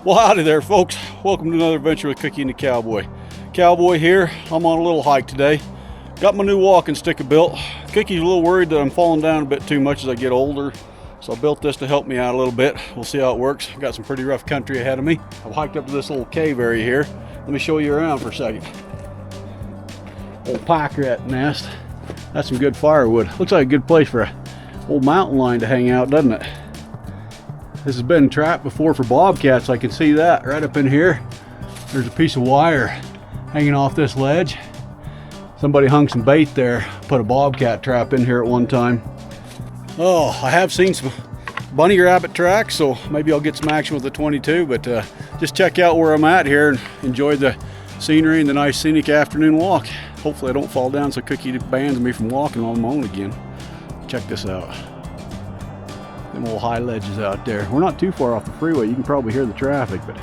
Well, howdy there, folks. Welcome to another adventure with Cookie and the Cowboy. Cowboy here. I'm on a little hike today. Got my new walking stick built. Cookie's a little worried that I'm falling down a bit too much as I get older, so I built this to help me out a little bit. We'll see how it works. Got some pretty rough country ahead of me. I've hiked up to this little cave area here. Let me show you around for a second. Old pike rat nest. That's some good firewood. Looks like a good place for a old mountain lion to hang out, doesn't it? This has been trapped before for bobcats. I can see that right up in here. There's a piece of wire hanging off this ledge. Somebody hung some bait there, put a bobcat trap in here at one time. Oh, I have seen some bunny rabbit tracks, so maybe I'll get some action with the 22, but just check out where I'm at here and enjoy the scenery and the nice scenic afternoon walk. Hopefully I don't fall down so Cookie bans me from walking on my own again. Check this out. Them old high ledges out there. We're not too far off the freeway. You can probably hear the traffic, but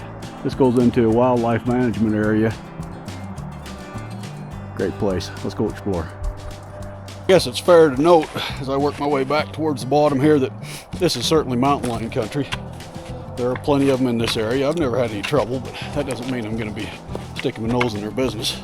this goes into a wildlife management area. Great place. Let's go explore. I guess it's fair to note as I work my way back towards the bottom here that this is certainly mountain lion country. There are plenty of them in this area. I've never had any trouble, but that doesn't mean I'm going to be sticking my nose in their business.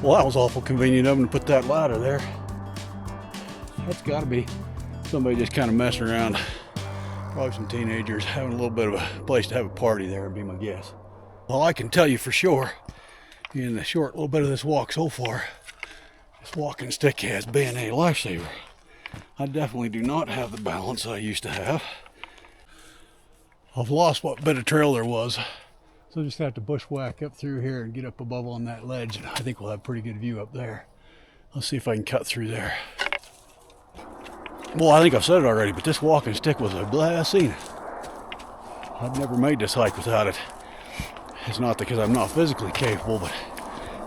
Well, that was awful convenient of them to put that ladder there. That's got to be somebody just kind of messing around. Probably some teenagers having a little bit of a place to have a party there, would be my guess. Well, I can tell you for sure, in the short little bit of this walk so far, this walking stick has been a lifesaver. I definitely do not have the balance I used to have. I've lost what bit of trail there was. So just have to bushwhack up through here and get up above on that ledge, and I think we'll have a pretty good view up there. Let's see if I can cut through there. Well, I think I've said it already, but this walking stick was a blessing. I've never made this hike without it. It's not because I'm not physically capable, but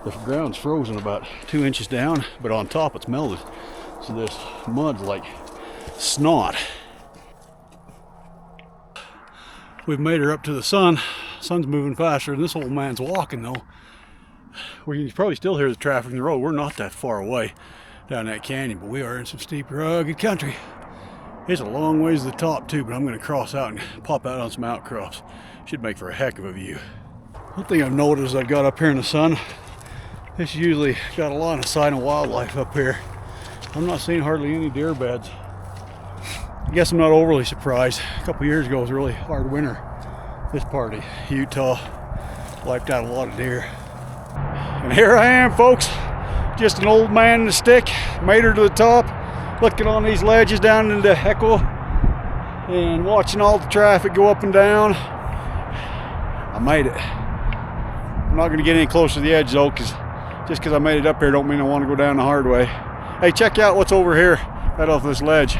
the ground's frozen about 2 inches down, but on top it's melted. So this mud's like snot. We've made her up to the sun. Sun's moving faster than this old man's walking though. Well, you can probably still hear the traffic in the road. We're not that far away down that canyon, but we are in some steep, rugged country. It's a long ways to the top too, but I'm going to cross out and pop out on some outcrops. Should make for a heck of a view. One thing I've noticed as I've got up here in the sun, this usually got a lot of sign of wildlife up here. I'm not seeing hardly any deer beds. I guess I'm not overly surprised. A couple years ago it was a really hard winter. This part of Utah wiped out a lot of deer. And here I am, folks, just an old man in a stick, made her to the top, looking on these ledges down into Echo and watching all the traffic go up and down. I made it. I'm not going to get any closer to the edge though, because just because I made it up here don't mean I want to go down the hard way. Hey, check out what's over here right off this ledge.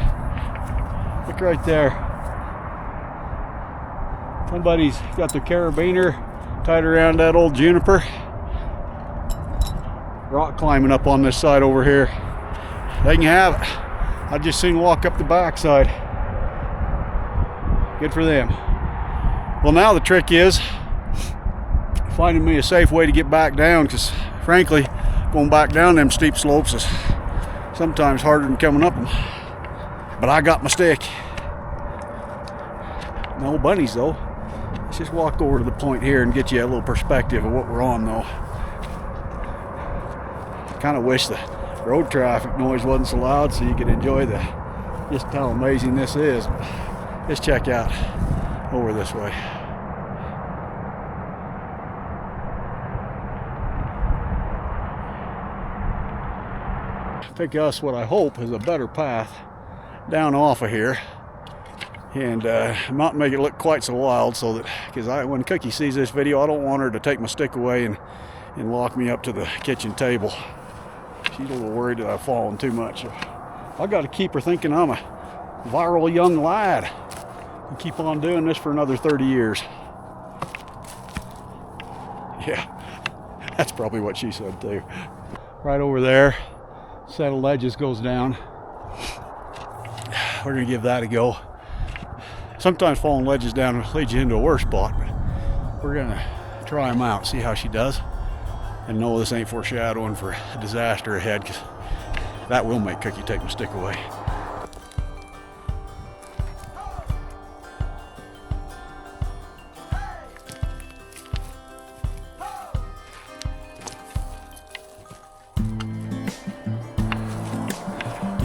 Look right there. Somebody's got their carabiner tied around that old juniper. Rock climbing up on this side over here. They can have it. I just seen walk up the backside. Good for them. Well, now the trick is finding me a safe way to get back down, because frankly, going back down them steep slopes is sometimes harder than coming up them. But I got my stick. No bunnies though. Let's just walk over to the point here and get you a little perspective of what we're on though. Kind of wish the road traffic noise wasn't so loud so you could enjoy just how amazing this is. Just check out over this way. Take us what I hope is a better path down off of here, and not make it look quite so wild, so that because when Cookie sees this video, I don't want her to take my stick away and lock me up to the kitchen table. She's a little worried that I've fallen too much. I got to keep her thinking I'm a viral young lad and keep on doing this for another 30 years. Yeah, that's probably what she said too. Right over there, set of ledges goes down. We're gonna give that a go. Sometimes falling ledges down leads you into a worse spot, but we're gonna try them out, see how she does. And no, this ain't foreshadowing for a disaster ahead, because that will make Cookie take my stick away.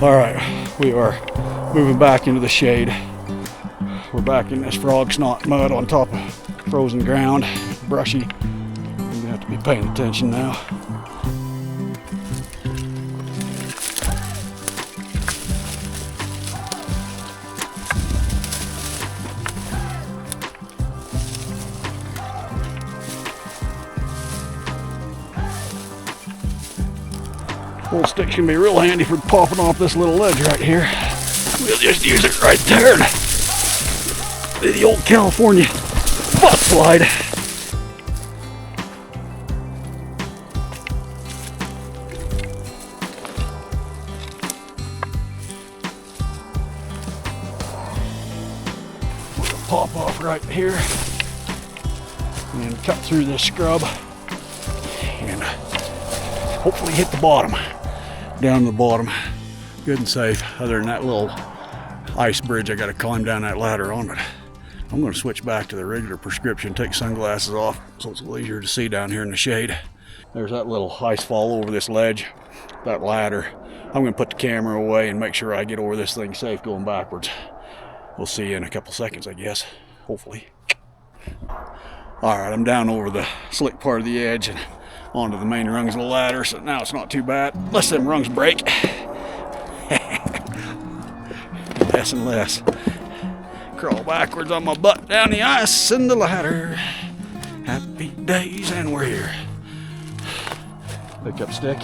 All right, we are moving back into the shade. We're back in this frog snot mud on top of frozen ground, brushy. We're gonna have to be paying attention now. Old stick's gonna be real handy for popping off this little ledge right here. We'll just use it right there. The old California butt slide. We'll pop off right here and cut through this scrub and hopefully hit the bottom. Down to the bottom, good and safe. Other than that little ice bridge I got to climb down that ladder on, but I'm going to switch back to the regular prescription, take sunglasses off so it's a little easier to see down here in the shade. There's that little ice fall over this ledge, that ladder. I'm going to put the camera away and make sure I get over this thing safe going backwards. We'll see you in a couple seconds, I guess, hopefully. All right, I'm down over the slick part of the edge and onto the main rungs of the ladder, so now it's not too bad, unless them rungs break. Less and less. Crawl backwards on my butt down the ice and the ladder. Happy days, and we're here. Pick up stick.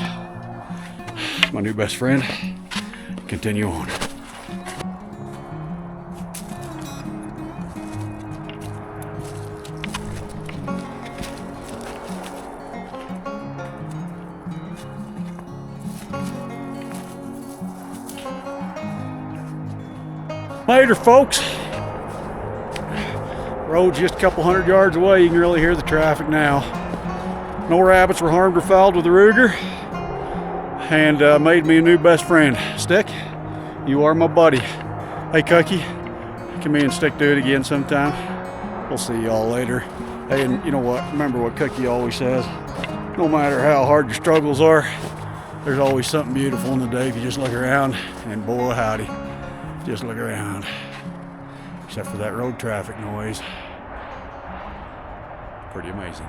My new best friend. Continue on. Later, folks. Road's just a couple 100 yards away. You can really hear the traffic now. No rabbits were harmed or fouled with the Ruger, and made me a new best friend. Stick, you are my buddy. Hey, Cookie, come here and Stick do it again sometime. We'll see y'all later. Hey, and you know what? Remember what Cookie always says. No matter how hard your struggles are, there's always something beautiful in the day if you just look around, and boy howdy. Just look around, except for that road traffic noise. Pretty amazing.